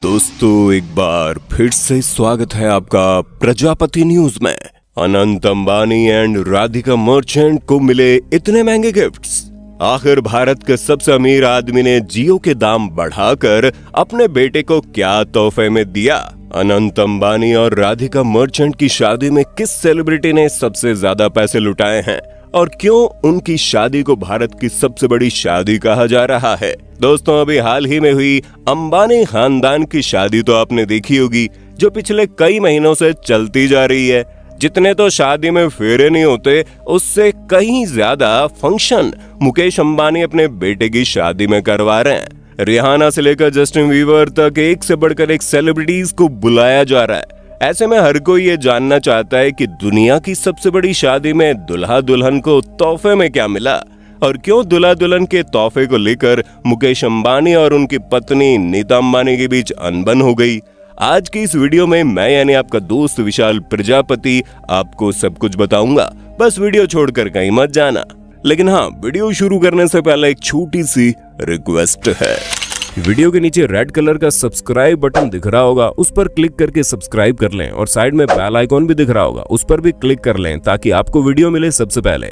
दोस्तों, एक बार फिर से स्वागत है आपका प्रजापति न्यूज में। अनंत अंबानी एंड राधिका मर्चेंट को मिले इतने महंगे गिफ्ट्स। आखिर भारत के सबसे अमीर आदमी ने जियो के दाम बढ़ाकर अपने बेटे को क्या तोहफे में दिया? अनंत अंबानी और राधिका मर्चेंट की शादी में किस सेलिब्रिटी ने सबसे ज्यादा पैसे लुटाए हैं और क्यों उनकी शादी को भारत की सबसे बड़ी शादी कहा जा रहा है? दोस्तों, अभी हाल ही में हुई अंबानी खानदान की शादी तो आपने देखी होगी, जो पिछले कई महीनों से चलती जा रही है। जितने तो शादी में फेरे नहीं होते, उससे कहीं ज्यादा फंक्शन मुकेश अंबानी अपने बेटे की शादी में करवा रहे हैं। रिहाना से लेकर जस्टिन बीबर तक एक से बढ़कर एक सेलिब्रिटीज को बुलाया जा रहा है। ऐसे में हर कोई ये जानना चाहता है कि दुनिया की सबसे बड़ी शादी में दुल्हा दुल्हन को तोहफे में क्या मिला और क्यों दुल्हा दुल्हन के तोहफे को लेकर मुकेश अंबानी और उनकी पत्नी नीता अंबानी के बीच अनबन हो गई। आज की इस वीडियो में मैं यानी आपका दोस्त विशाल प्रजापति आपको सब कुछ बताऊंगा। बस वीडियो छोड़कर कहीं मत जाना। लेकिन हाँ, वीडियो शुरू करने से पहले एक छोटी सी रिक्वेस्ट है। वीडियो के नीचे रेड कलर का सब्सक्राइब बटन दिख रहा होगा, उस पर क्लिक करके सब्सक्राइब कर लें और साइड में बेल आइकॉन भी दिख रहा होगा, उस पर भी क्लिक कर लें ताकि आपको वीडियो मिले सबसे पहले।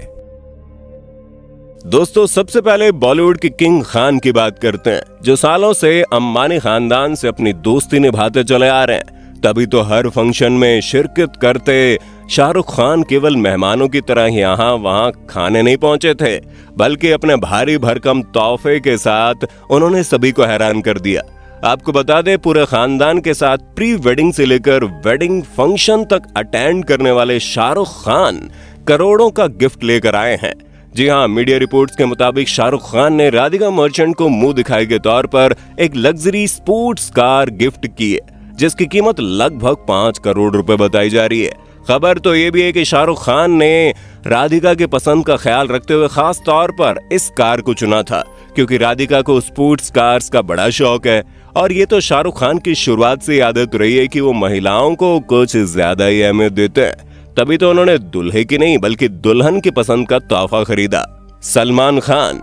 दोस्तों, सबसे पहले बॉलीवुड के किंग खान की बात करते हैं, जो सालों से अंबानी खानदान से अपनी दोस्ती निभाते चले आ रहे हैं। तभी तो हर फंक्शन में शिरकत करते शाहरुख खान केवल मेहमानों की तरह यहाँ वहाँ खाने नहीं पहुंचे थे, बल्कि अपने भारी भरकम तोहफे के साथ उन्होंने सभी को हैरान कर दिया। आपको बता दें, पूरे खानदान के साथ प्री वेडिंग से लेकर वेडिंग फंक्शन तक अटेंड करने वाले शाहरुख खान करोड़ों का गिफ्ट लेकर आए हैं। जी हाँ, मीडिया रिपोर्ट्स के मुताबिक शाहरुख खान ने राधिका मर्चेंट को मुंह दिखाई के तौर पर एक लग्जरी स्पोर्ट्स कार गिफ्ट की है, जिसकी कीमत लगभग 5 करोड़ रुपए बताई जा रही है। खबर तो ये भी है कि शाहरुख खान ने राधिका के पसंद का ख्याल रखते हुए खास तौर पर इस कार को चुना था, क्योंकि राधिका को स्पोर्ट्स कार्स का बड़ा शौक है और ये तो शाहरुख खान की शुरुआत से आदत रही है कि वो महिलाओं को कुछ ज्यादा ही अहमियत देते हैं। तभी तो उन्होंने दूल्हे की नहीं बल्कि दुल्हन की पसंद का तोहफा खरीदा। सलमान खान।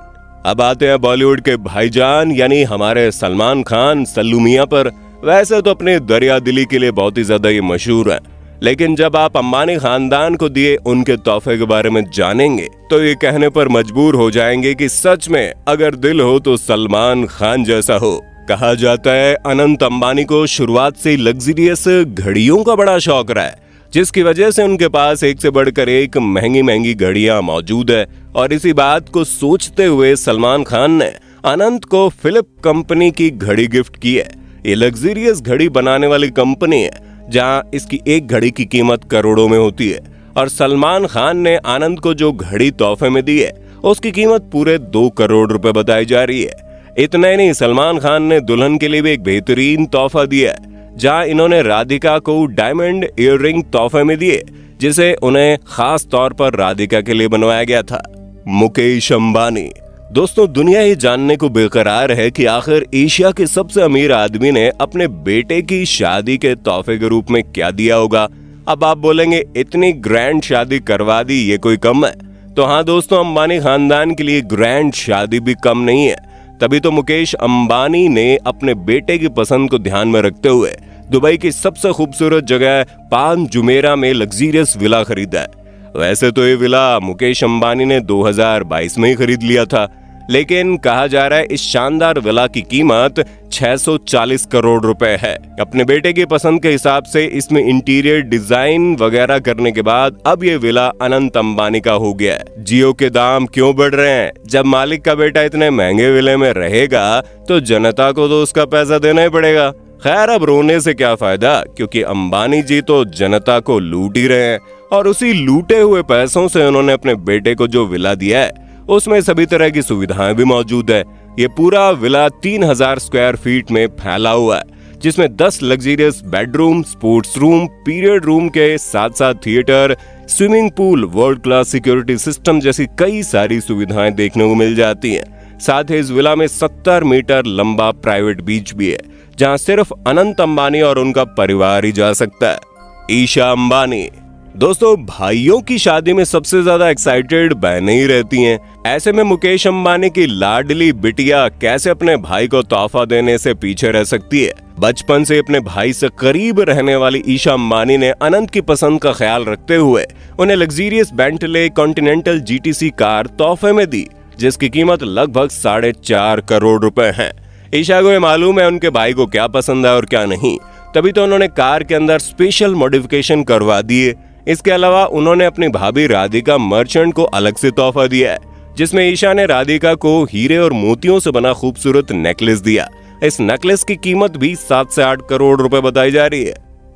अब आते हैं बॉलीवुड के भाईजान यानी हमारे सलमान खान सल्लू मियां पर। वैसे तो अपने दरिया दिली के लिए बहुत ही ज्यादा ये मशहूर है, लेकिन जब आप अंबानी खानदान को दिए उनके तोहफे के बारे में जानेंगे तो ये कहने पर मजबूर हो जाएंगे कि सच में अगर दिल हो तो सलमान खान जैसा हो। कहा जाता है अनंत अंबानी को शुरुआत से लग्जरियस घड़ियों का बड़ा शौक रहा है, जिसकी वजह से उनके पास एक से बढ़कर एक महंगी महंगी घड़ियां मौजूद है। और इसी बात को सोचते हुए सलमान खान ने अनंत को फिलिप कंपनी की घड़ी गिफ्ट की है। ये लग्जरियस घड़ी बनाने वाली कंपनी है, जहां इसकी एक घड़ी की कीमत करोड़ों में होती है। और सलमान खान ने आनंद को जो घड़ी तोहफे में दी है, उसकी कीमत पूरे 2 करोड़ रुपए बताई जा रही है। इतना ही नहीं, सलमान खान ने दुल्हन के लिए भी एक बेहतरीन तोहफा दिया है, जहां इन्होंने राधिका को डायमंड ईयररिंग तोहफे में दिए, जिसे उन्हें खास तौर पर राधिका के लिए बनवाया गया था। मुकेश अंबानी। दोस्तों, दुनिया ये जानने को बेकरार है कि आखिर एशिया के सबसे अमीर आदमी ने अपने बेटे की शादी के तोहफे के रूप में क्या दिया होगा। अब आप बोलेंगे, इतनी ग्रैंड शादी करवा दी, ये कोई कम है? तो हाँ दोस्तों, अंबानी खानदान के लिए ग्रैंड शादी भी कम नहीं है। तभी तो मुकेश अंबानी ने अपने बेटे की पसंद को ध्यान में रखते हुए दुबई की सबसे खूबसूरत जगह पाम जुमेरा में लग्जरियस विला खरीदा है। वैसे तो ये विला मुकेश अंबानी ने 2022 में ही खरीद लिया था, लेकिन कहा जा रहा है इस शानदार विला की कीमत 640 करोड़ रुपए है। अपने बेटे की पसंद के हिसाब से इसमें इंटीरियर डिजाइन वगैरह करने के बाद अब ये विला अनंत अंबानी का हो गया है। जियो के दाम क्यों बढ़ रहे हैं? जब मालिक का बेटा इतने महंगे विले में रहेगा तो जनता को तो उसका पैसा देना ही पड़ेगा। खैर, अब रोने से क्या फायदा, क्योंकि अंबानी जी तो जनता को लूट ही रहे हैं और उसी लूटे हुए पैसों से उन्होंने अपने बेटे को जो विला दिया है उसमें सभी तरह की सुविधाएं भी मौजूद है। ये पूरा विला 3000 स्क्वायर फीट में फैला हुआ है, जिसमें 10 luxurious bedroom, sports room, period room के साथ साथ theatre, swimming pool, world class security system जैसी कई सारी सुविधाएं देखने को मिल जाती हैं। साथ ही इस विला में 70 मीटर लंबा प्राइवेट बीच भी है, जहां सिर्फ अनंत अंबानी और उनका परिवार ही जा सकता है। ईशा अंबानी। दोस्तों, भाइयों की शादी में सबसे ज्यादा एक्साइटेड बहनें ही रहती हैं। ऐसे में मुकेश अंबानी की लाडली बिटिया कैसे अपने भाई को तोहफा देने से पीछे रह सकती है। बचपन से अपने भाई से करीब रहने वाली ईशा अंबानी ने अनंत की पसंद का ख्याल रखते हुए उन्हें luxurious Bentley continental GTC car तोहफे में दी, जिसकी कीमत लगभग 4.5 करोड़ रुपए है। ईशा को ये मालूम है उनके भाई को क्या पसंद है और क्या नहीं, तभी तो उन्होंने कार के अंदर स्पेशल मॉडिफिकेशन करवा दिए। इसके अलावा उन्होंने अपनी भाभी राधिका मर्चेंट को अलग से तोहफा दिया है, जिसमें ईशा ने राधिका को हीरे और मोतियों से बना खूबसूरत नेकलेस दिया। इस नेकलेस की कीमत भी 7 से 8 करोड़ रुपए बताई जा रही है।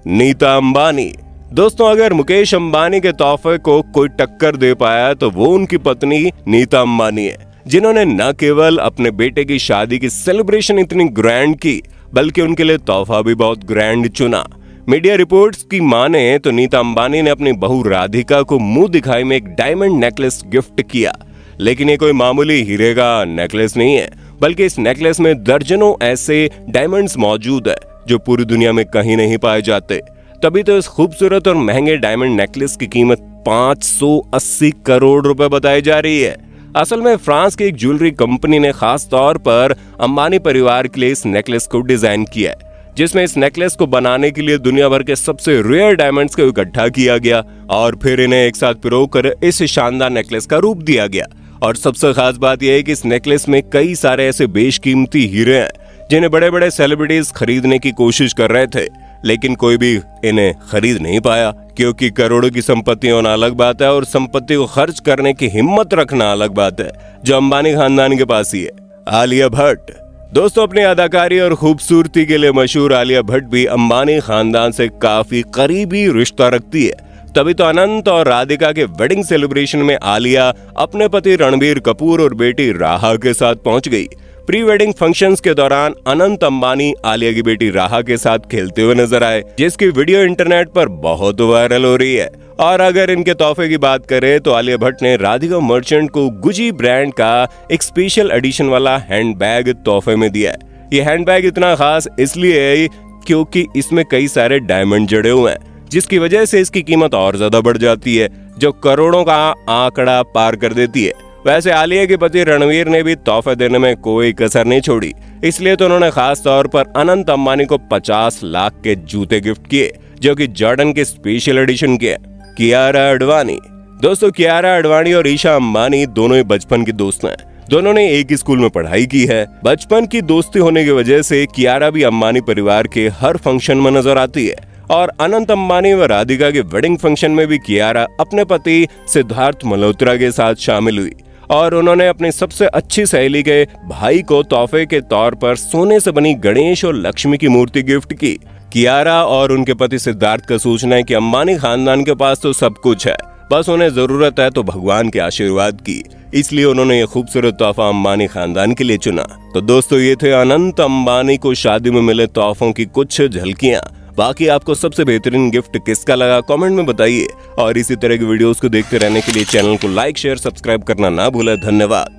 नीता अंबानी। दोस्तों, अगर मुकेश अंबानी के तोहफे को कोई टक्कर दे पाया तो वो उनकी पत्नी नीता अंबानी है, जिन्होंने न केवल अपने बेटे की शादी की सेलिब्रेशन इतनी ग्रैंड की, बल्कि उनके लिए तोहफा भी बहुत ग्रैंड चुना। मीडिया रिपोर्ट्स की माने तो नीता अंबानी ने अपनी बहू राधिका को मुंह दिखाई में एक डायमंड नेकलेस गिफ्ट किया, लेकिन ये कोई मामूली हीरे का नेकलेस नहीं है, बल्कि इस नेकलेस में दर्जनों ऐसे डायमंड्स मौजूद है जो पूरी दुनिया में कहीं नहीं पाए जाते। तभी तो इस खूबसूरत और महंगे डायमंड नेकलेस की कीमत 580 करोड़ रुपए बताई जा रही है। असल में फ्रांस की एक ज्वेलरी कंपनी ने खास तौर पर अंबानी परिवार के लिए इस नेकलेस को डिजाइन किया है, जिसमें इस नेकलेस को बनाने के लिए दुनिया भर के सबसे रेयर डायमंड्स को इकट्ठा किया गया और फिर इन्हें एक साथ पिरोकर इस शानदार नेकलेस का रूप दिया गया। और सबसे खास बात यह है कि इस नेकलेस में कई सारे ऐसे बेशकीमती हीरे हैं जिन्हें बड़े बड़े सेलिब्रिटीज खरीदने की कोशिश कर रहे थे, लेकिन कोई भी इन्हें खरीद नहीं पाया, क्योंकि करोड़ों की संपत्ति होना अलग बात है और संपत्ति को खर्च करने की हिम्मत रखना अलग बात है, जो अंबानी खानदान के पास ही है। आलिया भट्ट। दोस्तों, अपनी अदाकारी और खूबसूरती के लिए मशहूर आलिया भट्ट भी अंबानी खानदान से काफी करीबी रिश्ता रखती है। तभी तो अनंत और राधिका के वेडिंग सेलिब्रेशन में आलिया अपने पति रणबीर कपूर और बेटी राहा के साथ पहुंच गई। प्री वेडिंग फंक्शंस के दौरान अनंत अंबानी आलिया की बेटी राहा के साथ खेलते हुए नजर आए, जिसकी वीडियो इंटरनेट पर बहुत वायरल हो रही है। और अगर इनके तोहफे की बात करें तो आलिया भट्ट ने राधिका मर्चेंट को गुची ब्रांड का एक स्पेशल एडिशन वाला हैंडबैग तोहफे में दिया है। ये हैंडबैग इतना खास इसलिए है क्योंकि इसमें कई सारे डायमंड जड़े हुए हैं, जिसकी वजह से इसकी कीमत और ज्यादा बढ़ जाती है, जो करोड़ों का आंकड़ा पार कर देती है। वैसे आलिया के पति रणवीर ने भी तोहफे देने में कोई कसर नहीं छोड़ी, इसलिए तो उन्होंने खास तौर पर अनंत अंबानी को 50 लाख के जूते गिफ्ट किए, जो कि जॉर्डन के स्पेशल एडिशन के। कियारा आडवाणी। दोस्तों, कियारा आडवाणी और ईशा अंबानी दोनों ही बचपन के दोस्त हैं। दोनों ने एक ही स्कूल में पढ़ाई की है। बचपन की दोस्ती होने की वजह से कियारा भी अंबानी परिवार के हर फंक्शन में नजर आती है और अनंत अंबानी व राधिका के वेडिंग फंक्शन में भी कियारा अपने पति सिद्धार्थ मल्होत्रा के साथ शामिल हुई और उन्होंने अपनी सबसे अच्छी सहेली के भाई को तोहफे के तौर पर सोने से बनी गणेश और लक्ष्मी की मूर्ति गिफ्ट की। कियारा और उनके पति सिद्धार्थ का सोचना है कि अंबानी खानदान के पास तो सब कुछ है, बस उन्हें जरूरत है तो भगवान के आशीर्वाद की, इसलिए उन्होंने ये खूबसूरत तोहफा अंबानी खानदान के लिए चुना। तो दोस्तों, ये थे अनंत अंबानी को शादी में मिले तोहफों की कुछ झलकियां। बाकी आपको सबसे बेहतरीन गिफ्ट किसका लगा कमेंट में बताइए, और इसी तरह की वीडियोस को देखते रहने के लिए चैनल को लाइक शेयर सब्सक्राइब करना ना भूलें। धन्यवाद।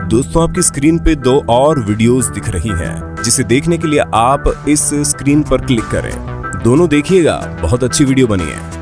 दोस्तों, आपकी स्क्रीन पे 2 और वीडियोस दिख रही हैं, जिसे देखने के लिए आप इस स्क्रीन पर क्लिक करें। दोनों देखिएगा, बहुत अच्छी वीडियो बनी है।